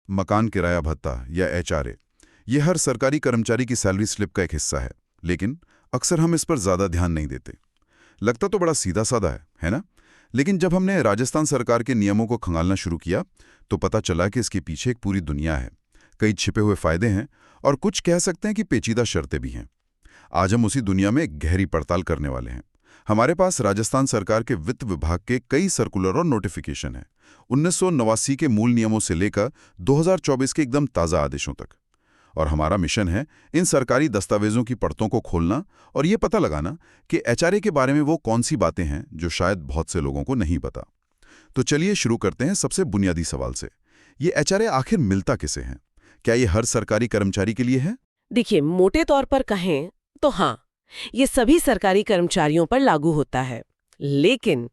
मकान किराया भत्ता या एचआरए, ये हर सरकारी कर्मचारी की सैलरी स्लिप का एक हिस्सा है, लेकिन अक्सर हम इस पर ज़्यादा ध्यान नहीं देते। लगता तो बड़ा सीधा साधा है ना? लेकिन जब हमने राजस्थान सरकार के नियमों को खंगालना शुरू किया तो पता चला कि इसके पीछे एक पूरी दुनिया है, कई छिपे हुए फायदे हैं और कुछ कह सकते हैं कि पेचीदा शर्तें भी हैं। आज हम उसी दुनिया में एक गहरी पड़ताल करने वाले हैं। हमारे पास राजस्थान सरकार के वित्त विभाग के कई सर्कुलर और नोटिफिकेशन हैं, 1989 के मूल नियमों से लेकर 2024 के एकदम ताज़ा आदेशों तक। और हमारा मिशन है इन सरकारी दस्तावेजों की परतों को खोलना और ये पता लगाना कि एचआरए के बारे में वो कौन सी बातें हैं जो शायद बहुत से लोगों को नहीं पता। तो चलिए शुरू करते हैं सबसे बुनियादी सवाल से। ये एचआरए आखिर मिलता किसे है? क्या ये हर सरकारी कर्मचारी के लिए है? देखिए, मोटे तौर पर कहें तो हाँ, ये सभी सरकारी कर्मचारियों पर लागू होता है। लेकिन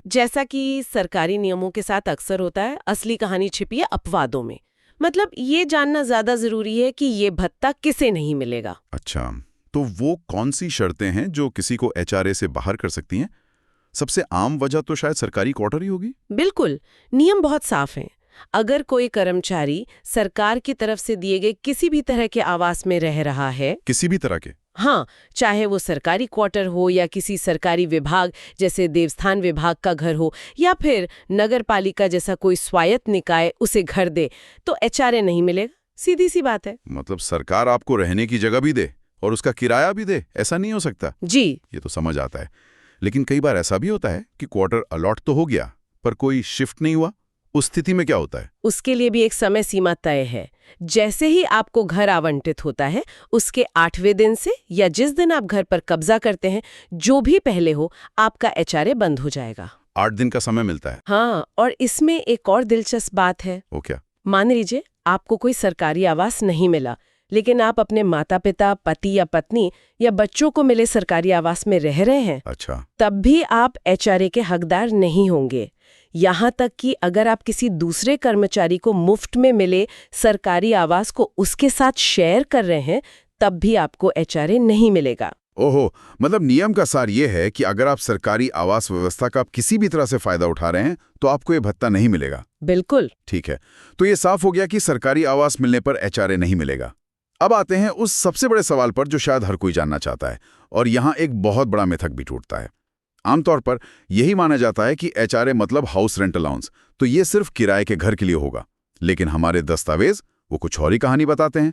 जैसा कि सरकारी नियमों के साथ अक्सर होता है, असली कहानी छिपी है अपवादों में। मतलब ये जानना ज्यादा जरूरी है कि ये भत्ता किसे नहीं मिलेगा। अच्छा, तो वो कौन सी शर्तें हैं जो किसी को एचआरए से बाहर कर सकती हैं? सबसे आम वजह तो शायद सरकारी क्वार्टर ही होगी। बिल्कुल, नियम बहुत साफ हैं। अगर कोई कर्मचारी सरकार की तरफ से दिए गए किसी भी तरह के आवास में रह रहा है, किसी भी तरह के? हाँ, चाहे वो सरकारी क्वार्टर हो या किसी सरकारी विभाग जैसे देवस्थान विभाग का घर हो या फिर नगर पालिका जैसा कोई स्वायत्त निकाय उसे घर दे, तो एचआरए नहीं मिलेगा। सीधी सी बात है। मतलब सरकार आपको रहने की जगह भी दे और उसका किराया भी दे, ऐसा नहीं हो सकता? जी, ये तो समझ आता है। लेकिन कई बार ऐसा भी होता है कि क्वार्टर अलॉट तो हो गया पर कोई शिफ्ट नहीं हुआ। उस स्थिति में क्या होता है? उसके लिए भी एक समय सीमा तय है। जैसे ही आपको घर आवंटित होता है, उसके 8वें दिन से या जिस दिन आप घर पर कब्जा करते हैं, जो भी पहले हो, आपका एचआरए बंद हो जाएगा। 8 दिन का समय मिलता है? हाँ, और इसमें एक और दिलचस्प बात है। वो क्या? मान लीजिए आपको कोई सरकारी आवास नहीं मिला, लेकिन आप अपने माता पिता, पति या पत्नी या बच्चों को मिले सरकारी आवास में रह रहे हैं। अच्छा। तब भी आप एचआरए के हकदार नहीं होंगे। यहाँ तक कि अगर आप किसी दूसरे कर्मचारी को मुफ्त में मिले सरकारी आवास को उसके साथ शेयर कर रहे हैं, तब भी आपको एचआरए नहीं मिलेगा। ओहो, मतलब नियम का सार ये है कि अगर आप सरकारी आवास व्यवस्था का किसी भी तरह से फायदा उठा रहे हैं तो आपको ये भत्ता नहीं मिलेगा। बिल्कुल ठीक है, तो ये साफ हो गया कि सरकारी आवास मिलने पर एचआरए नहीं मिलेगा। अब आते हैं उस सबसे बड़े सवाल पर जो शायद हर कोई जानना चाहता है, और यहाँ एक बहुत बड़ा मिथक भी टूटता है। आमतौर पर यही माना जाता है कि एचआरए मतलब हाउस रेंट अलाउंस, तो ये सिर्फ किराए के घर के लिए होगा। लेकिन हमारे दस्तावेज वो कुछ और ही कहानी बताते हैं।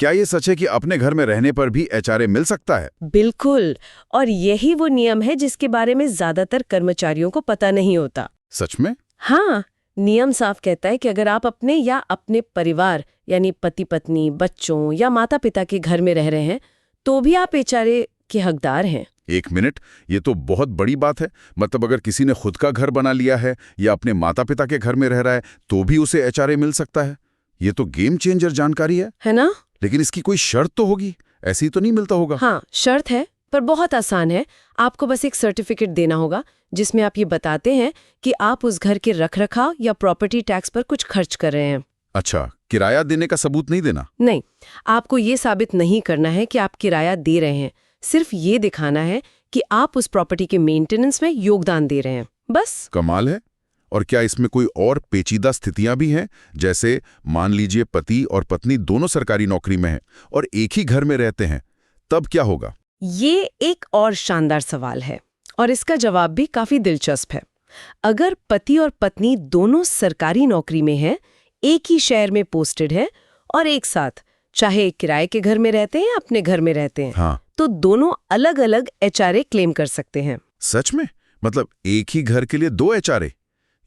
क्या ये सच है कि अपने घर में रहने पर भी एचआरए मिल सकता है? बिल्कुल, और यही वो नियम है जिसके बारे में ज्यादातर कर्मचारियों को पता नहीं होता। सच में? हाँ, नियम साफ कहता है कि अगर आप अपने या अपने परिवार यानी पति पत्नी, बच्चों या माता पिता के घर में रह रहे हैं, तो भी आप एचआरए के हकदार हैं। एक मिनट, ये तो बहुत बड़ी बात है। मतलब अगर किसी ने खुद का घर बना लिया है या अपने माता पिता के घर में रह रहा है तो भी उसे एचआरए मिल सकता है। ये तो गेम चेंजर जानकारी है ना? लेकिन इसकी कोई शर्त तो होगी, ऐसे ही तो नहीं मिलता होगा? हाँ, शर्त है, पर बहुत आसान है। आपको बस एक सर्टिफिकेट देना होगा जिसमें आप ये बताते हैं कि आप उस घर के रखरखाव या प्रॉपर्टी टैक्स पर कुछ खर्च कर रहे हैं। अच्छा, किराया देने का सबूत नहीं देना? नहीं, आपको ये साबित नहीं करना है कि आप किराया दे रहे हैं। सिर्फ ये दिखाना है कि आप उस प्रॉपर्टी के मेंटेनेंस में योगदान दे रहे हैं, बस। कमाल है। और क्या इसमें कोई और पेचीदा स्थितियां भी हैं? जैसे मान लीजिए पति और पत्नी दोनों सरकारी नौकरी में हैं और एक ही घर में रहते हैं, तब क्या होगा? ये एक और शानदार सवाल है और इसका जवाब भी काफी दिलचस्प है। अगर पति और पत्नी दोनों सरकारी नौकरी में हैं, एक ही शहर में पोस्टेड है और एक साथ चाहे किराए के घर में रहते हैं या अपने घर में रहते हैं, हाँ, तो दोनों अलग अलग एचआरए क्लेम कर सकते हैं। सच में? मतलब एक ही घर के लिए 2 एचआरए?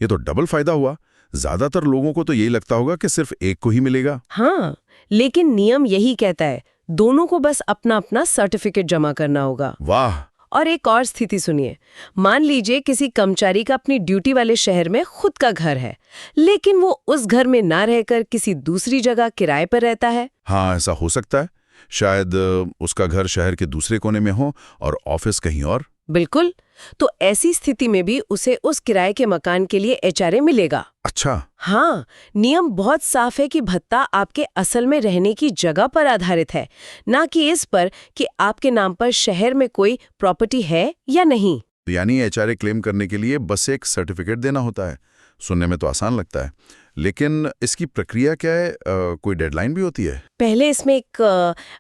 ये तो डबल फायदा हुआ। ज्यादातर लोगों को तो यही लगता होगा कि सिर्फ एक को ही मिलेगा। हाँ, लेकिन नियम यही कहता है, दोनों को बस अपना अपना सर्टिफिकेट जमा करना होगा। वाह! और एक और स्थिति सुनिए। मान लीजिए किसी कर्मचारी का अपनी ड्यूटी वाले शहर में खुद का घर है, लेकिन वो उस घर में ना रहकर किसी दूसरी जगह किराए पर रहता है। हाँ, ऐसा हो सकता है। शायद उसका घर शहर के दूसरे कोने में हो और ऑफिस कहीं और। बिल्कुल, तो ऐसी स्थिति में भी उसे उस किराए के मकान के लिए एचआरए मिलेगा। अच्छा। हाँ, नियम बहुत साफ है कि भत्ता आपके असल में रहने की जगह पर आधारित है, ना कि इस पर कि आपके नाम पर शहर में कोई प्रॉपर्टी है या नहीं। यानी एचआरए क्लेम करने के लिए बस एक सर्टिफिकेट देना होता है। सुनने में तो आसान लगता है, लेकिन इसकी प्रक्रिया क्या है? कोई डेडलाइन भी होती है? पहले इसमें एक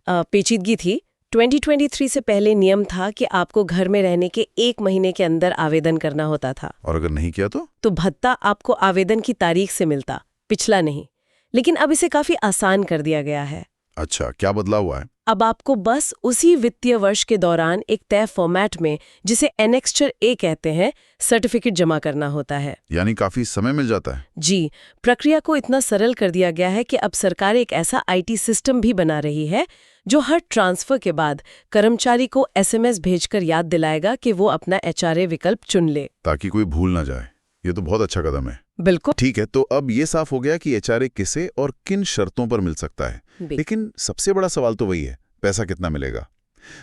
पेचीदगी थी। 2023 से पहले नियम था कि आपको घर में रहने के 1 महीने के अंदर आवेदन करना होता था। और अगर नहीं किया तो भत्ता आपको आवेदन की तारीख से मिलता, पिछला नहीं। लेकिन अब इसे काफी आसान कर दिया गया है। अच्छा, क्या बदलाव हुआ है? अब आपको बस उसी वित्तीय वर्ष के दौरान एक तय फॉर्मेट में, जिसे एनेक्स्चर ए कहते हैं, सर्टिफिकेट जमा करना होता है। यानी काफी समय मिल जाता है। जी, प्रक्रिया को इतना सरल कर दिया गया है कि अब सरकार एक ऐसा आईटी सिस्टम भी बना रही है जो हर ट्रांसफर के बाद कर्मचारी को एसएमएस भेजकर याद दिलाएगा कि वो अपना एचआरए विकल्प चुन ले, ताकि कोई भूल ना जाए। ये तो बहुत अच्छा कदम है। बिल्कुल ठीक है, तो अब ये साफ हो गया कि एचआरए किसे और किन शर्तों पर मिल सकता है। लेकिन सबसे बड़ा सवाल तो वही है, पैसा कितना मिलेगा?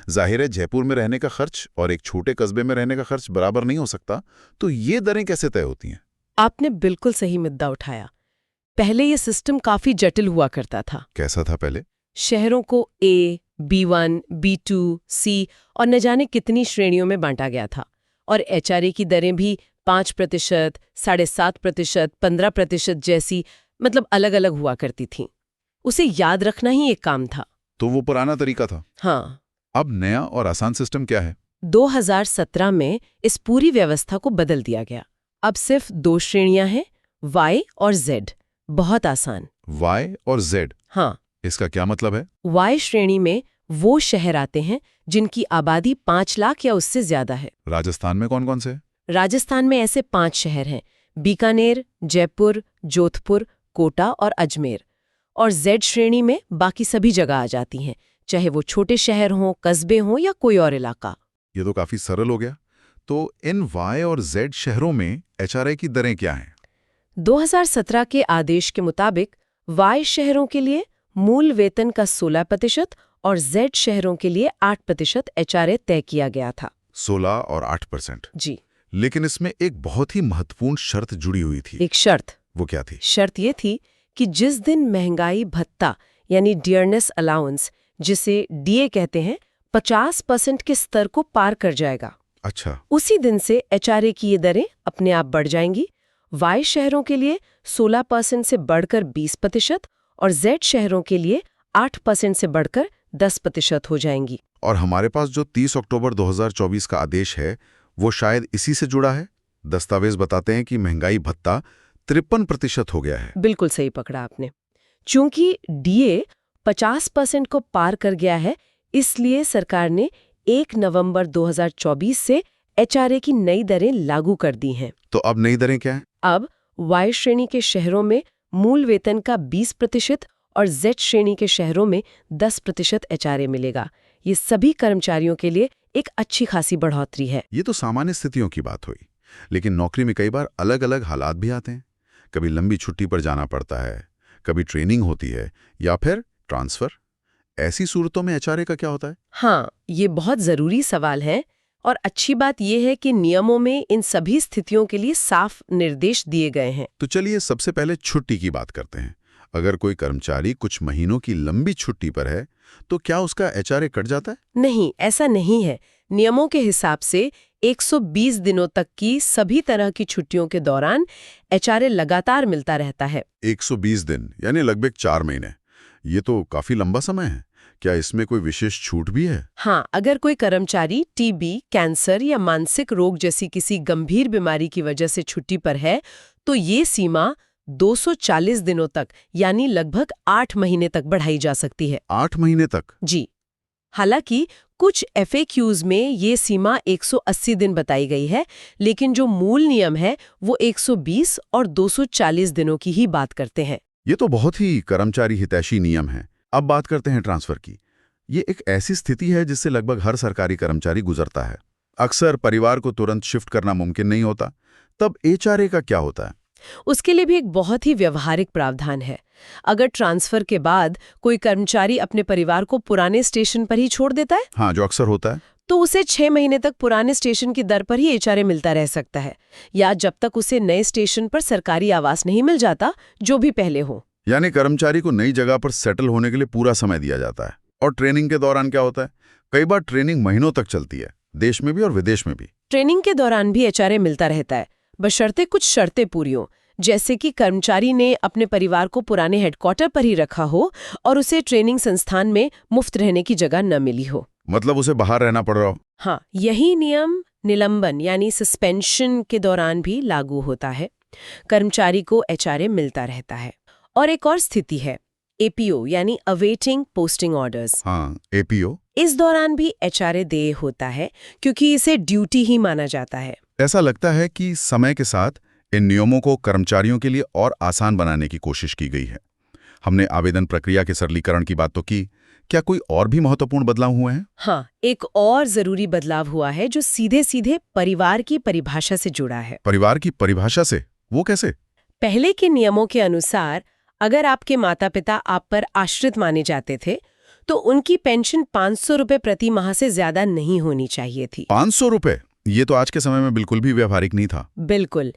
जाहिर है जयपुर में रहने का खर्च और एक छोटे कस्बे में रहने का खर्च बराबर नहीं हो सकता, तो ये दरें कैसे तय होती हैं? आपने बिल्कुल सही मुद्दा उठाया। पहले ये सिस्टम काफी जटिल हुआ करता था। कैसा था पहले? शहरों को ए, B1, B2, C और न जाने कितनी श्रेणियों में बांटा गया था। और एचआरए की दरें भी 5%, 7.5%, 15% जैसी मतलब अलग अलग हुआ करती थीं। उसे याद रखना ही एक काम था। तो वो पुराना तरीका था। हाँ। अब नया और आसान सिस्टम क्या है? 2017 में इस पूरी व्यवस्था को बदल दिया गया। अब सिर्फ 2 श्रेणियां हैं, Y और Z। बहुत आसान। Y और Z? हाँ। इसका क्या मतलब है? Y श्रेणी में वो शहर आते हैं जिनकी आबादी 5 लाख या उससे ज्यादा है। राजस्थान में कौन कौन से? राजस्थान में ऐसे 5 शहर हैं, बीकानेर, जयपुर, जोधपुर, कोटा और अजमेर। और Z श्रेणी में बाकी सभी जगह आ जाती हैं, चाहे वो छोटे शहर हों, कस्बे हों या कोई और इलाका। ये तो काफी सरल हो गया। तो इन Y और Z शहरों में एचआरए की दरें क्या हैं? 2017 के आदेश के मुताबिक Y शहरों के लिए मूल वेतन का 16% और Z शहरों के लिए 8% एचआरए तय किया गया था। 16 और 8%? जी। लेकिन इसमें एक बहुत ही महत्वपूर्ण शर्त जुड़ी हुई थी। एक शर्त? वो क्या थी? शर्त ये थी कि जिस दिन महंगाई भत्ता यानी डियरनेस अलाउंस, जिसे डीए कहते हैं, 50% के स्तर को पार कर जाएगा, अच्छा, उसी दिन से एचआरए की ये दरें अपने आप बढ़ जाएंगी। Y शहरों के लिए 16% से बढ़कर 20% और Z शहरों के लिए 8% से बढ़कर 10% हो जाएंगी। और हमारे पास जो 30 अक्टूबर 2024 का आदेश है, वो शायद इसी से जुड़ा है। दस्तावेज बताते हैं कि महंगाई भत्ता 53% हो गया है। बिल्कुल सही पकड़ा आपने। चूंकि डीए 50% को पार कर गया है, इसलिए सरकार ने 1 नवंबर 2024 से एचआरए की नई दरें लागू कर दी हैं। तो अब नई दरें क्या हैं? अब Y श्रेणी के शहरों में मूल वेतन का 20% और Z श्रेणी के शहरों में 10% एचआरए मिलेगा। ये सभी कर्मचारियों के लिए एक अच्छी खासी बढ़ोतरी है। ये तो सामान्य स्थितियों की बात हुई, लेकिन नौकरी में कई बार अलग अलग हालात भी आते हैं। कभी लंबी छुट्टी पर जाना पड़ता है, कभी ट्रेनिंग होती है या फिर ट्रांसफर। ऐसी सूरतों में एचआरए का क्या होता है? हाँ, ये बहुत जरूरी सवाल है। और अच्छी बात यह है कि नियमों में इन सभी स्थितियों के लिए साफ निर्देश दिए गए हैं। तो चलिए सबसे पहले छुट्टी की बात करते हैं। अगर कोई कर्मचारी कुछ महीनों की लंबी छुट्टी पर है, तो क्या उसका एचआरए कट जाता है? नहीं, ऐसा नहीं है। नियमों के हिसाब से 120 दिनों तक की सभी तरह की छुट्टियों के दौरान एचआरए लगातार मिलता रहता है। 120 दिन यानी लगभग 4 महीने। ये तो काफी लंबा समय है। क्या इसमें कोई विशेष छूट भी है? हाँ, अगर कोई कर्मचारी टीबी, कैंसर या मानसिक रोग जैसी किसी गंभीर बीमारी की वजह से छुट्टी पर है, तो ये सीमा 240 दिनों तक यानी लगभग 8 महीने तक बढ़ाई जा सकती है। 8 महीने तक? जी। हालांकि कुछ FAQs में ये सीमा 180 दिन बताई गई है, लेकिन जो मूल नियम है वो 120 और 240 दिनों की ही बात करते हैं। ये तो बहुत ही कर्मचारी हितैषी नियम है। अब बात करते हैं ट्रांसफर की। ये एक ऐसी स्थिति है जिससे लगभग हर सरकारी कर्मचारी गुजरता है। अक्सर परिवार को तुरंत शिफ्ट करना मुमकिन नहीं होता। तब एचआरए का क्या होता है? उसके लिए भी एक बहुत ही व्यवहारिक प्रावधान है। अगर ट्रांसफर के बाद कोई कर्मचारी अपने परिवार को पुराने स्टेशन पर ही छोड़ देता है, हाँ, जो अक्सर होता है, तो उसे 6 महीने तक पुराने स्टेशन की दर पर ही एचआरए मिलता रह सकता है, या जब तक उसे नए स्टेशन पर सरकारी आवास नहीं मिल जाता, जो भी पहले हो। यानी कर्मचारी को नई जगह पर सेटल होने के लिए पूरा समय दिया जाता है। और ट्रेनिंग के दौरान क्या होता है? कई बार ट्रेनिंग महीनों तक चलती है, देश में भी और विदेश में भी। ट्रेनिंग के दौरान भी एचआरए मिलता रहता है, बशर्ते कुछ शर्तें पूरी हों। जैसे कि कर्मचारी ने अपने परिवार को पुराने हेडक्वार्टर पर ही रखा हो और उसे ट्रेनिंग संस्थान में मुफ्त रहने की जगह न मिली हो। मतलब उसे बाहर रहना पड़ रहा हो। हाँ, यही नियम निलंबन यानी सस्पेंशन के दौरान भी लागू होता है। कर्मचारी को एचआरए मिलता रहता है। और एक और स्थिति है एपीओ यानी अवेटिंग पोस्टिंग ऑर्डर्स। हाँ, एपीओ। इस दौरान भी एचआरए देय होता है क्योंकि इसे ड्यूटी ही माना जाता है। ऐसा लगता है कि समय के साथ इन नियमों को कर्मचारियों के लिए और आसान बनाने की कोशिश की गई है। हमने आवेदन प्रक्रिया के सरलीकरण की बात तो की, क्या कोई और भी महत्वपूर्ण बदलाव हुए हैं? हाँ, एक और जरूरी बदलाव हुआ है जो सीधे सीधे परिवार की परिभाषा से जुड़ा है। परिवार की परिभाषा से? वो कैसे? पहले के नियमों के अनुसार अगर आपके माता पिता आप पर आश्रित माने जाते थे तो उनकी पेंशन 500 रुपए प्रति माह से ज्यादा नहीं होनी चाहिए थी। 500 रुपए? ये तो आज के समय में बिल्कुल भी व्यावहारिक नहीं था। बिल्कुल।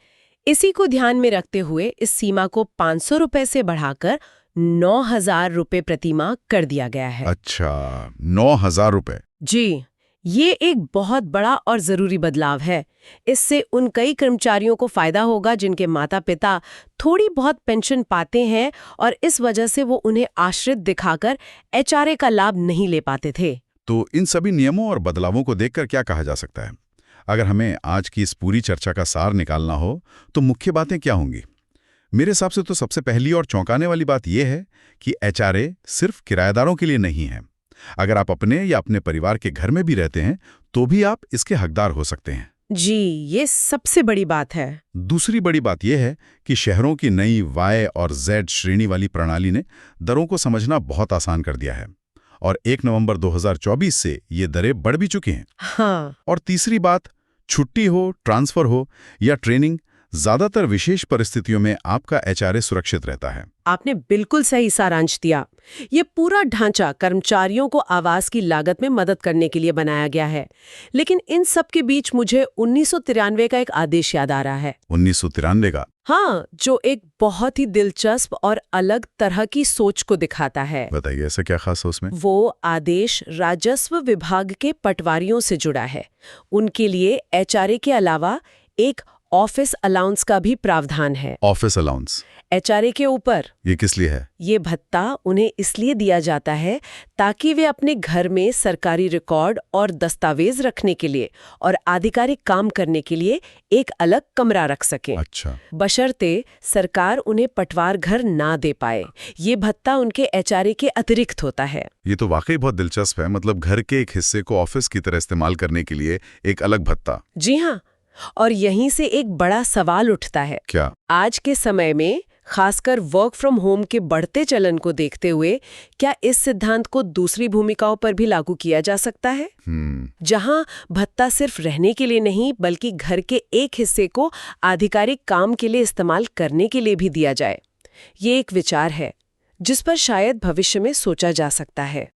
इसी को ध्यान में रखते हुए इस सीमा को 500 रुपए से बढ़ाकर 9,000 रुपए प्रति माह कर दिया गया है। अच्छा, 9,000 रुपए। जी, ये एक बहुत बड़ा और जरूरी बदलाव है। इससे उन कई कर्मचारियों को फायदा होगा जिनके माता पिता थोड़ी बहुत पेंशन पाते हैं और इस वजह से वो उन्हें आश्रित दिखाकर एचआरए का लाभ नहीं ले पाते थे। तो इन सभी नियमों और बदलावों को देखकर क्या कहा जा सकता है? अगर हमें आज की इस पूरी चर्चा का सार निकालना हो तो मुख्य बातें क्या होंगी? मेरे हिसाब से तो सबसे पहली और चौंकाने वाली बात यह है कि एचआरए सिर्फ किराएदारों के लिए नहीं है। अगर आप अपने या अपने परिवार के घर में भी रहते हैं तो भी आप इसके हकदार हो सकते हैं। जी, ये सबसे बड़ी बात है। दूसरी बड़ी बात यह है कि शहरों की नई वाई और जेड श्रेणी वाली प्रणाली ने दरों को समझना बहुत आसान कर दिया है और 1 नवंबर 2024 से ये दरें बढ़ भी चुकी हैं। हाँ। और तीसरी बात, छुट्टी हो, ट्रांसफर हो या ट्रेनिंग, ज्यादातर विशेष परिस्थितियों में आपका एचआरए सुरक्षित रहता है। आपने बिल्कुल सही सारांश दिया। ये पूरा ढांचा कर्मचारियों को आवास की लागत में मदद करने के लिए बनाया गया है। लेकिन इन सब के बीच मुझे 1993 का एक आदेश याद आ रहा है। 1993 का? हाँ, जो एक बहुत ही दिलचस्प और अलग तरह की सोच को दिखाता है। बताइए, ऐसा क्या खास है उसमें? वो आदेश राजस्व विभाग के पटवारियों से जुड़ा है। उनके लिए एचआरए के अलावा एक ऑफिस अलाउंस का भी प्रावधान है। ऑफिस अलाउंस एचआरए के ऊपर? ये किस लिए है? ये भत्ता उन्हें इसलिए दिया जाता है ताकि वे अपने घर में सरकारी रिकॉर्ड और दस्तावेज रखने के लिए और आधिकारिक काम करने के लिए एक अलग कमरा रख सकें। अच्छा। बशर्ते सरकार उन्हें पटवार घर ना दे पाए। ये भत्ता उनके एचआरए के अतिरिक्त होता है। ये तो वाकई बहुत दिलचस्प है। मतलब घर के एक हिस्से को ऑफिस की तरह इस्तेमाल करने के लिए एक अलग भत्ता। जी हाँ, और यहीं से एक बड़ा सवाल उठता है। क्या? आज के समय में खासकर वर्क फ्रॉम होम के बढ़ते चलन को देखते हुए क्या इस सिद्धांत को दूसरी भूमिकाओं पर भी लागू किया जा सकता है? जहां भत्ता सिर्फ रहने के लिए नहीं बल्कि घर के एक हिस्से को आधिकारिक काम के लिए इस्तेमाल करने के लिए भी दिया जाए। ये एक विचार है जिस पर शायद भविष्य में सोचा जा सकता है।